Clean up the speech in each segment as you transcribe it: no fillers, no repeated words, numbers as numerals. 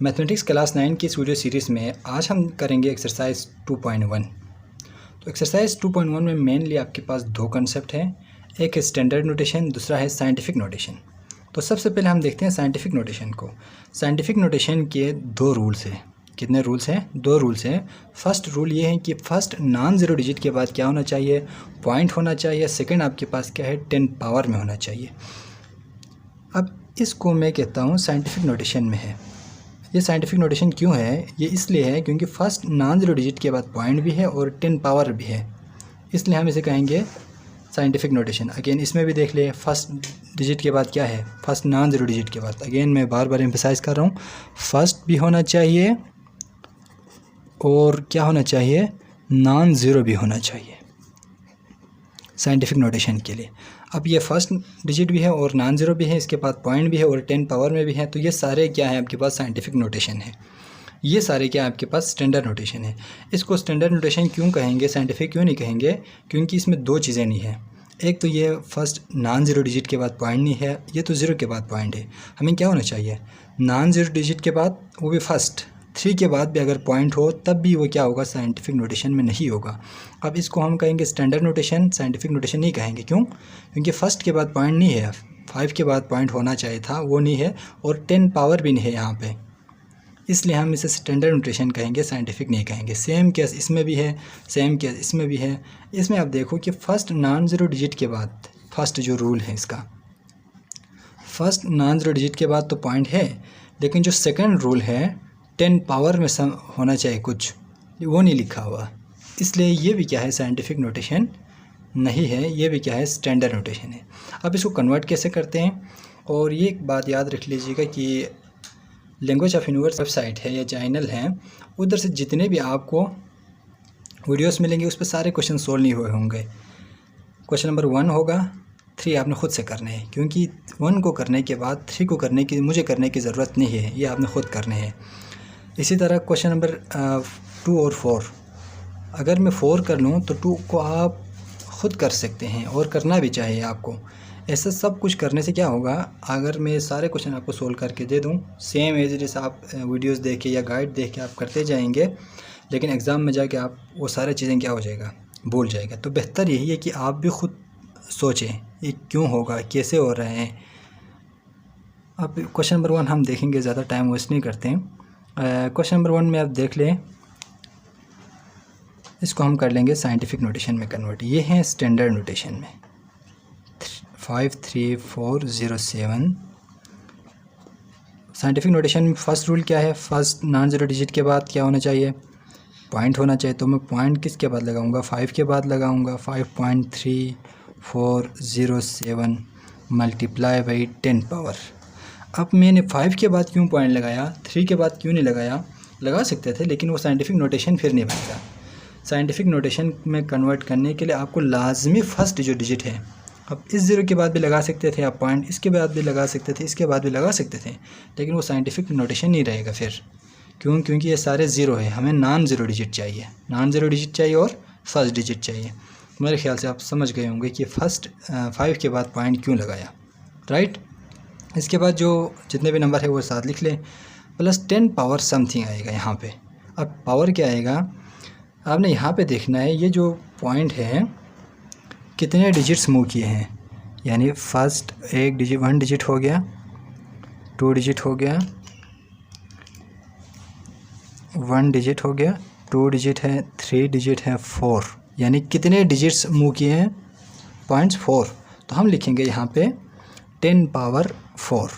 Mathematics class 9 की इस video series में आज हम करेंगे एक्सरसाइज 2.1। तो एक्सरसाइज 2.1 में मेनली आपके पास दो कंसेप्ट हैं, एक है स्टैंडर्ड नोटेशन, दूसरा है साइंटिफिक नोटेशन। तो सबसे पहले हम देखते हैं साइंटिफिक नोटेशन को। साइंटिफिक नोटेशन के दो रूल्स हैं। कितने रूल्स हैं? दो रूल्स हैं। फर्स्ट रूल ये है कि फर्स्ट नॉन ज़ीरो डिजिट के बाद क्या होना चाहिए? पॉइंट होना चाहिए। सेकेंड आपके पास क्या है? 10 पावर में होना चाहिए। अब इसको मैं कहता हूँ साइंटिफिक नोटेशन में है। ये साइंटिफिक नोटेशन क्यों है? ये इसलिए है क्योंकि फर्स्ट नॉन ज़ीरो डिजिट के बाद पॉइंट भी है और 10 पावर भी है, इसलिए हम इसे कहेंगे साइंटिफिक नोटेशन। अगेन इसमें भी देख ले, फर्स्ट डिजिट के बाद क्या है? फर्स्ट नॉन ज़ीरो डिजिट के बाद। अगेन मैं बार बार एम्फसाइज़ कर रहा हूँ, फर्स्ट भी होना चाहिए और क्या होना चाहिए? नॉन ज़ीरो भी होना चाहिए साइंटिफिक नोटेशन के लिए। अब ये फर्स्ट डिजिट भी है और नॉन ज़ीरो भी है, इसके बाद पॉइंट भी है और 10 पावर में भी है, तो ये सारे क्या है आपके पास? साइंटिफिक नोटेशन है। ये सारे क्या है आपके पास? स्टैंडर्ड नोटेशन है। इसको स्टैंडर्ड नोटेशन क्यों कहेंगे, साइंटिफिक क्यों नहीं कहेंगे? क्योंकि इसमें दो चीज़ें नहीं है। एक तो ये फर्स्ट नॉन ज़ीरो डिजिट के बाद पॉइंट नहीं है, ये तो ज़ीरो के बाद पॉइंट है। हमें क्या होना चाहिए? नॉन ज़ीरो डिजिट के बाद, वो भी फर्स्ट 3 के बाद भी अगर पॉइंट हो तब भी वो क्या होगा? साइंटिफिक नोटेशन में नहीं होगा। अब इसको हम कहेंगे स्टैंडर्ड नोटेशन, साइंटिफिक नोटेशन नहीं कहेंगे। क्यों? क्योंकि फर्स्ट के बाद पॉइंट नहीं है, 5 के बाद पॉइंट होना चाहिए था, वो नहीं है, और 10 पावर भी नहीं है यहाँ पे, इसलिए हम इसे स्टैंडर्ड नोटेशन कहेंगे, साइंटिफिक नहीं कहेंगे। सेम केस इसमें भी है, सेम केस इसमें भी है। इसमें आप देखो कि फर्स्ट नॉन ज़ीरो डिजिट के बाद, फर्स्ट जो रूल है इसका, फर्स्ट नॉन ज़ीरो डिजिट के बाद तो पॉइंट है, लेकिन जो सेकंड रूल है 10 पावर में होना चाहिए कुछ, वो नहीं लिखा हुआ, इसलिए ये भी क्या है? साइंटिफिक नोटेशन नहीं है, ये भी क्या है? स्टैंडर्ड नोटेशन है। अब इसको कन्वर्ट कैसे करते हैं? और ये एक बात याद रख लीजिएगा कि लैंग्वेज ऑफ यूनिवर्स वेबसाइट है या चैनल है, उधर से जितने भी आपको वीडियोस मिलेंगे उस पर सारे क्वेश्चन सोल्व नहीं हुए होंगे। क्वेश्चन नंबर 1 होगा, 3 आपने खुद से करने हैं, क्योंकि 1 को करने के बाद 3 को करने की मुझे करने की ज़रूरत नहीं है, ये आपने खुद करने हैं। इसी तरह क्वेश्चन नंबर 2 और 4, अगर मैं 4 कर लूँ तो 2 को आप ख़ुद कर सकते हैं और करना भी चाहिए आपको। ऐसा सब कुछ करने से क्या होगा? अगर मैं सारे क्वेश्चन आपको सोल्व करके दे दूँ, सेम एज इट इज़ आप वीडियोस देख के या गाइड देख के आप करते जाएंगे, लेकिन एग्ज़ाम में जाके आप वो सारी चीज़ें क्या हो जाएगा? भूल जाएगा। तो बेहतर यही है कि आप भी ख़ुद सोचें ये क्यों होगा, कैसे हो रहे हैं। अब क्वेश्चन नंबर 1 हम देखेंगे, ज़्यादा टाइम वेस्ट नहीं करते हैं। क्वेश्चन नंबर 1 में आप देख लें, इसको हम कर लेंगे साइंटिफिक नोटेशन में कन्वर्ट। ये है स्टैंडर्ड नोटेशन में 53407। साइंटिफिक नोटेशन में फर्स्ट रूल क्या है? फर्स्ट नॉन ज़ीरो डिजिट के बाद क्या होना चाहिए? पॉइंट होना चाहिए। तो मैं पॉइंट किसके बाद लगाऊंगा? 5 के बाद लगाऊंगा। 5.3407 मल्टीप्लाई बाई 10 पावर। अब मैंने 5 के बाद क्यों पॉइंट लगाया, 3 के बाद क्यों नहीं लगाया? लगा सकते थे, लेकिन वो साइंटिफिक नोटेशन फिर नहीं बनेगा। साइंटिफिक नोटेशन में कन्वर्ट करने के लिए आपको लाजमी फर्स्ट जो डिजिट है, अब इस ज़ीरो के बाद भी लगा सकते थे आप पॉइंट, इसके बाद भी लगा सकते थे, इसके बाद भी लगा सकते थे, लेकिन वो साइंटिफिक नोटेशन नहीं रहेगा फिर। क्यों? क्योंकि ये सारे ज़ीरो है, हमें नॉन ज़ीरो डिजिट चाहिए, नॉन ज़ीरो डिजिट चाहिए और फर्स्ट डिजिट चाहिए। मेरे ख्याल से आप समझ गए होंगे कि फर्स्ट 5 के बाद पॉइंट क्यों लगाया, राइट। इसके बाद जो जितने भी नंबर है वो साथ लिख लें, प्लस 10 पावर समथिंग आएगा यहाँ पे। अब पावर क्या आएगा आपने यहाँ पे देखना है, ये जो पॉइंट है कितने डिजिट्स मूव किए हैं, यानी फर्स्ट एक डिजिट 1 डिजिट हो गया, 2 डिजिट हो गया, 1 डिजिट हो गया, 2 डिजिट है, 3 डिजिट है, 4, यानी कितने डिजिट्स मूव किए हैं? पॉइंट्स 4। तो हम लिखेंगे यहाँ पे 10 पावर 4।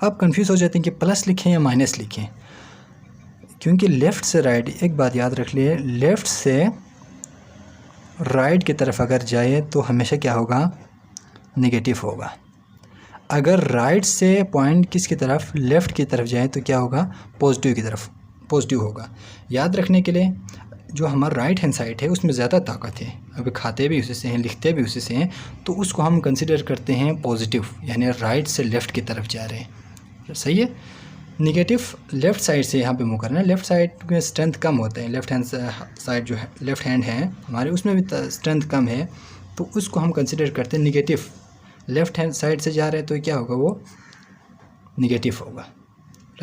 आप कंफ्यूज हो जाते हैं कि प्लस लिखें या माइनस लिखें, क्योंकि लेफ़्ट से राइट, एक बात याद रख लिए, लेफ़्ट से राइट की तरफ अगर जाए तो हमेशा क्या होगा? नेगेटिव होगा। अगर राइट से पॉइंट किसकी तरफ? लेफ़्ट की तरफ जाए तो क्या होगा? पॉजिटिव की तरफ, पॉजिटिव होगा। याद रखने के लिए, जो हमारा राइट हैंड साइड है उसमें ज़्यादा ताकत है, अभी खाते भी उसी से हैं, लिखते भी उसी से हैं, तो उसको हम कंसिडर करते हैं पॉजिटिव, यानी राइट से लेफ़्ट की तरफ जा रहे हैं, सही है। नेगेटिव लेफ़्ट साइड से यहाँ पे मूव करना है, लेफ़्ट साइड में स्ट्रेंथ कम होता है, लेफ़्ट हैंड साइड जो है, लेफ़्ट हैंड है हमारे, उसमें भी स्ट्रेंथ कम है, तो उसको हम कंसिडर करते हैं नेगेटिव। लेफ़्ट हैंड साइड से जा रहे हैं तो क्या होगा? वो नेगेटिव होगा,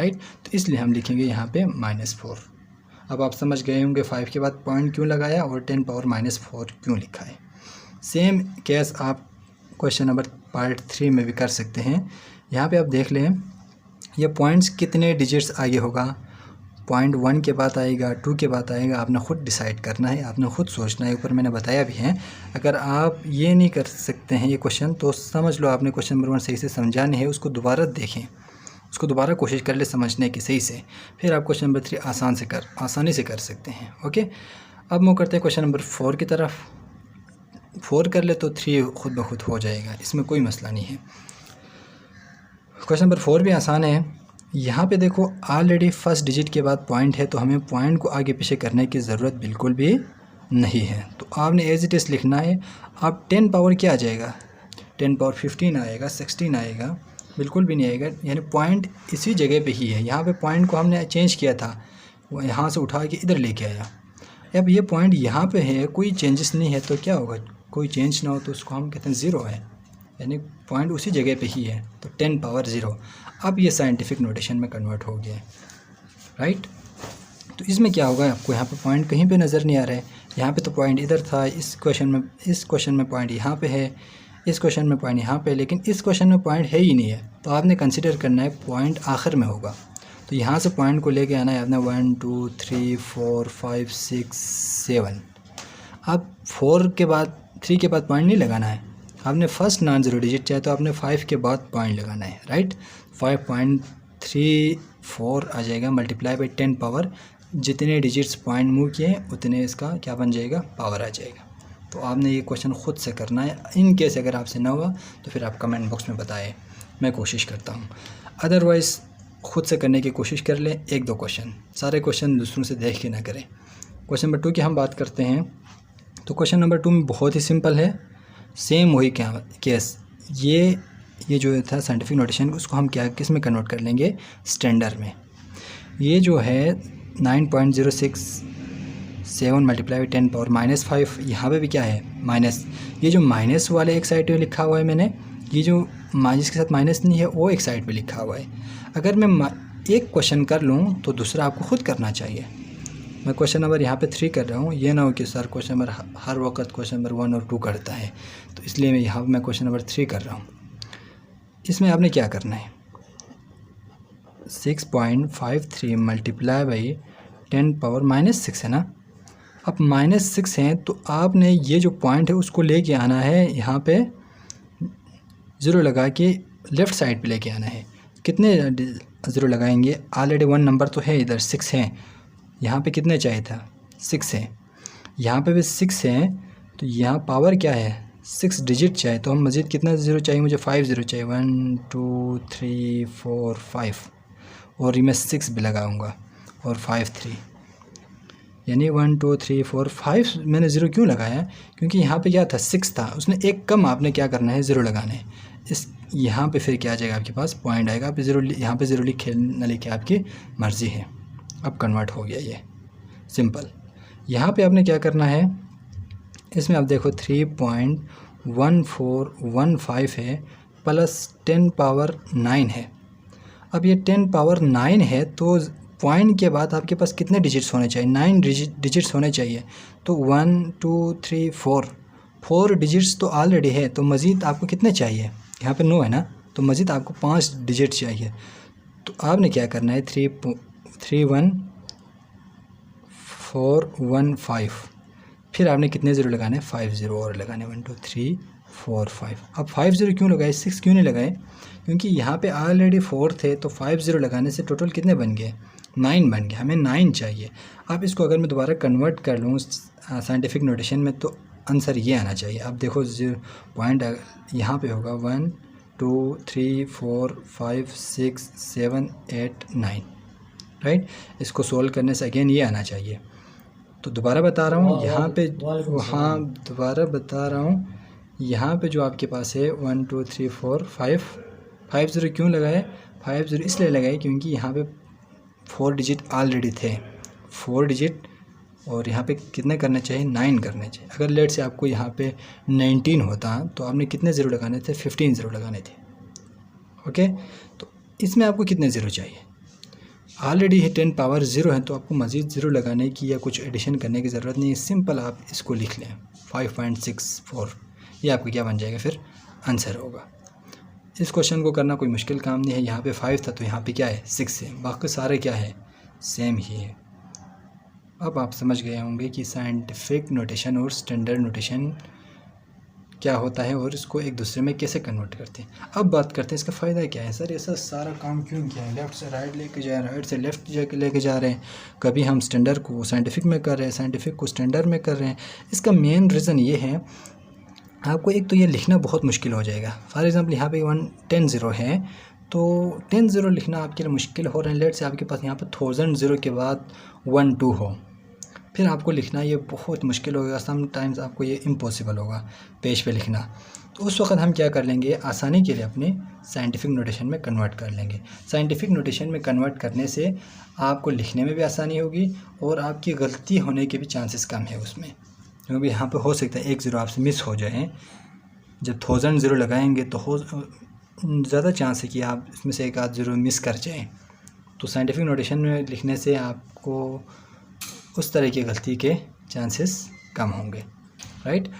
राइट। तो इसलिए हम लिखेंगे यहाँ पे -4। अब आप समझ गए होंगे 5 के बाद पॉइंट क्यों लगाया और 10 पावर -4 क्यों लिखा है। सेम केस आप क्वेश्चन नंबर पार्ट 3 में भी कर सकते हैं। यहाँ पे आप देख लें ये पॉइंट्स कितने डिजिट्स आगे होगा, पॉइंट 1 के बाद आएगा, 2 के बाद आएगा, आपने ख़ुद डिसाइड करना है, आपने ख़ुद सोचना है। ऊपर मैंने बताया भी है। अगर आप ये नहीं कर सकते हैं ये क्वेश्चन तो समझ लो आपने क्वेश्चन नंबर 1 सही से समझा नहीं है, उसको दोबारा देखें, उसको दोबारा कोशिश कर ले समझने की सही से, फिर आप क्वेश्चन नंबर 3 आसानी से कर सकते हैं। ओके, अब मूव करते हैं क्वेश्चन नंबर 4 की तरफ। 4 कर ले तो 3 खुद ब खुद हो जाएगा, इसमें कोई मसला नहीं है। क्वेश्चन नंबर 4 भी आसान है। यहाँ पे देखो ऑलरेडी फर्स्ट डिजिट के बाद पॉइंट है, तो हमें पॉइंट को आगे पीछे करने की ज़रूरत बिल्कुल भी नहीं है। तो आपने एज इट इज़ लिखना है। अब 10 पावर क्या आ जाएगा, 10 पावर 15 आएगा, 16 आएगा, बिल्कुल भी नहीं आएगा। यानी पॉइंट इसी जगह पे ही है। यहाँ पे पॉइंट को हमने चेंज किया था, वो यहाँ से उठा के इधर लेके आया। अब ये पॉइंट यहाँ पे है, कोई चेंजेस नहीं है, तो क्या होगा, कोई चेंज ना हो तो उसको हम कहते हैं ज़ीरो है, यानी पॉइंट उसी जगह पे ही है। तो 10 पावर 0। अब ये साइंटिफिक नोटेशन में कन्वर्ट हो गया है, राइट। तो इसमें क्या होगा, आपको यहाँ पे पॉइंट कहीं पे नज़र नहीं आ रहा है। यहाँ पे तो पॉइंट इधर था, इस क्वेश्चन में पॉइंट यहाँ पे है, इस क्वेश्चन में पॉइंट यहाँ पे, लेकिन इस क्वेश्चन में पॉइंट है ही नहीं है। तो आपने कंसिडर करना है पॉइंट आखिर में होगा। तो यहाँ से पॉइंट को लेके आना है आपने 1 2 3 4 5 6 7। अब 4 के बाद 3 के बाद पॉइंट नहीं लगाना है, आपने फर्स्ट नॉन ज़ीरो डिजिट चाहे तो आपने 5 के बाद पॉइंट लगाना है, राइट। 5.34 आ जाएगा मल्टीप्लाई बाई 10 पावर, जितने डिजिट्स पॉइंट मूव किए उतने इसका क्या बन जाएगा, पावर आ जाएगा। तो आपने ये क्वेश्चन ख़ुद से करना है। इन केस अगर आपसे ना हुआ तो फिर आप कमेंट बॉक्स में बताएं, मैं कोशिश करता हूँ। अदरवाइज़ ख़ुद से करने की कोशिश कर लें, 1-2 क्वेश्चन, सारे क्वेश्चन दूसरों से देख के ना करें। क्वेश्चन नंबर 2 की हम बात करते हैं। तो क्वेश्चन नंबर 2 में बहुत ही सिंपल है, सेम वही क्या केस। ये जो था साइंटिफिक नोटेशन, उसको हम क्या किस में कन्वर्ट कर लेंगे, स्टैंडर्ड में। ये जो है 9.067 मल्टीप्लाई 10 पावर -5, यहाँ पे भी क्या है माइनस। ये जो माइनस वाले एक साइड पे लिखा हुआ है मैंने, ये जो जिसके साथ माइनस नहीं है वो एक साइड पे लिखा हुआ है। अगर मैं एक क्वेश्चन कर लूँ तो दूसरा आपको खुद करना चाहिए। मैं क्वेश्चन नंबर यहाँ पे 3 कर रहा हूँ, ये ना हो कि सर क्वेश्चन नंबर हर वक्त क्वेश्चन नंबर 1 और 2 करता है, तो इसलिए मैं यहाँ मैं क्वेश्चन नंबर 3 कर रहा हूँ। इसमें आपने क्या करना है, 6.53 मल्टीप्लाई बाई 10 पावर -6 है ना। अब -6 है तो आपने ये जो पॉइंट है उसको लेके आना है, यहाँ पे 0 लगा के लेफ़्ट साइड पे लेके आना है। कितने 0 लगाएंगे, ऑलरेडी 1 नंबर तो है इधर, 6 है। यहाँ पे कितने चाहिए था, 6 है, यहाँ पे भी 6 है। तो यहाँ पावर क्या है, 6 डिजिट चाहिए। तो हम मज़ीद कितना 0 चाहिए, मुझे 5 0 चाहिए, 1 2 3 4 5, और ये मैं 6 भी लगाऊंगा और 5 3, यानी 1 2 3 4 5। मैंने 0 क्यों लगाया, क्योंकि यहाँ पे क्या था, 6 था, उसने एक कम आपने क्या करना है, 0 लगाना है। इस यहाँ पे फिर क्या आ जाएगा, आपके पास पॉइंट आएगा। आप 0 यहाँ पे 0 लिखे न लिखे आपकी मर्ज़ी है। अब कन्वर्ट हो गया ये सिंपल। यहाँ पे आपने क्या करना है, इसमें आप देखो 3.1415 है प्लस 10 पावर 9 है। अब ये 10 पावर 9 है तो पॉइंट के बाद आपके पास कितने डिजिट्स होने चाहिए, 9 डिजिट्स होने चाहिए। तो 1 2 3 4 डिजिट्स तो ऑलरेडी है, तो मज़ीद आपको कितने चाहिए, यहाँ पे 9 है ना, तो मज़ीद आपको 5 डिजिट चाहिए। तो आपने क्या करना है, 31415, फिर आपने कितने 0 लगाने, 5 0 और लगाने, 1 2 3 4 5। अब 5 0 क्यों लगाए, 6 क्यों नहीं लगाए, क्योंकि यहाँ पे ऑलरेडी 4 थे, तो 5 0 लगाने से टोटल कितने बन गए, 9 बन गए। हमें 9 चाहिए। अब इसको अगर मैं दोबारा कन्वर्ट कर लूँ साइंटिफिक नोटेशन में तो आंसर ये आना चाहिए। अब देखो पॉइंट यहाँ पे होगा 1 2 3 4 5 6 7 8 9, राइट। इसको सोल्व करने से अगेन ये आना चाहिए। तो दोबारा बता रहा हूँ यहाँ पे, हाँ दोबारा बता रहा हूँ, यहाँ पे जो आपके पास है 1 2 3 4 5 0 क्यों लगाए, 5 0 इसलिए लगाए क्योंकि यहाँ पे 4 डिजिट ऑलरेडी थे, 4 डिजिट, और यहाँ पे कितने करने चाहिए, 9 करने चाहिए। अगर लेट से आपको यहाँ पे 19 होता तो आपने कितने 0 लगाने थे, 15 0 लगाने थे। ओके, तो इसमें आपको कितने 0 चाहिए, ऑलरेडी ही 10 पावर 0 है, तो आपको मज़ीद 0 लगाने की या कुछ एडिशन करने की ज़रूरत नहीं है। सिंपल आप इसको लिख लें 5.64, ये आपका क्या बन जाएगा, फिर आंसर होगा। इस क्वेश्चन को करना कोई मुश्किल काम नहीं है। यहाँ पे 5 था तो यहाँ पे क्या है 6 है, बाकी सारे क्या है सेम ही है। अब आप समझ गए होंगे कि साइंटिफिक नोटेशन और स्टैंडर्ड नोटेशन क्या होता है और इसको एक दूसरे में कैसे कन्वर्ट करते हैं। अब बात करते हैं इसका फ़ायदा क्या है। सर ऐसा सारा काम क्यों किया है, लेफ़्ट से राइट लेके जा रहे हैं, राइट से लेफ़्ट लेके जा रहे हैं, कभी हम स्टैंडर्ड को साइंटिफिक में कर रहे हैं, साइंटिफिक को स्टैंडर्ड में कर रहे हैं। इसका मेन रीज़न ये है, आपको एक तो ये लिखना बहुत मुश्किल हो जाएगा। फॉर एग्ज़ाम्पल यहाँ पे 110 है, तो 10 लिखना आपके लिए मुश्किल हो रहा है। लेट से आपके पास यहाँ पे 1000 के बाद 12 हो, फिर आपको लिखना ये बहुत मुश्किल होगा। समटाइम्स आपको ये इम्पॉसिबल होगा पेज पे लिखना। तो उस वक्त हम क्या कर लेंगे, आसानी के लिए अपने साइंटिफिक नोटेशन में कन्वर्ट कर लेंगे। साइंटिफिक नोटेशन में कन्वर्ट करने से आपको लिखने में भी आसानी होगी और आपकी गलती होने के भी चांसेस कम है उसमें, क्योंकि यहाँ पे हो सकता है 1 0 आपसे मिस हो जाए। जब 1000 लगाएंगे तो ज़्यादा चांस है कि आप इसमें से एक आध 0 मिस कर जाएँ। तो साइंटिफिक नोटेशन में लिखने से आपको उस तरह की गलती के चांसेस कम होंगे, राइट।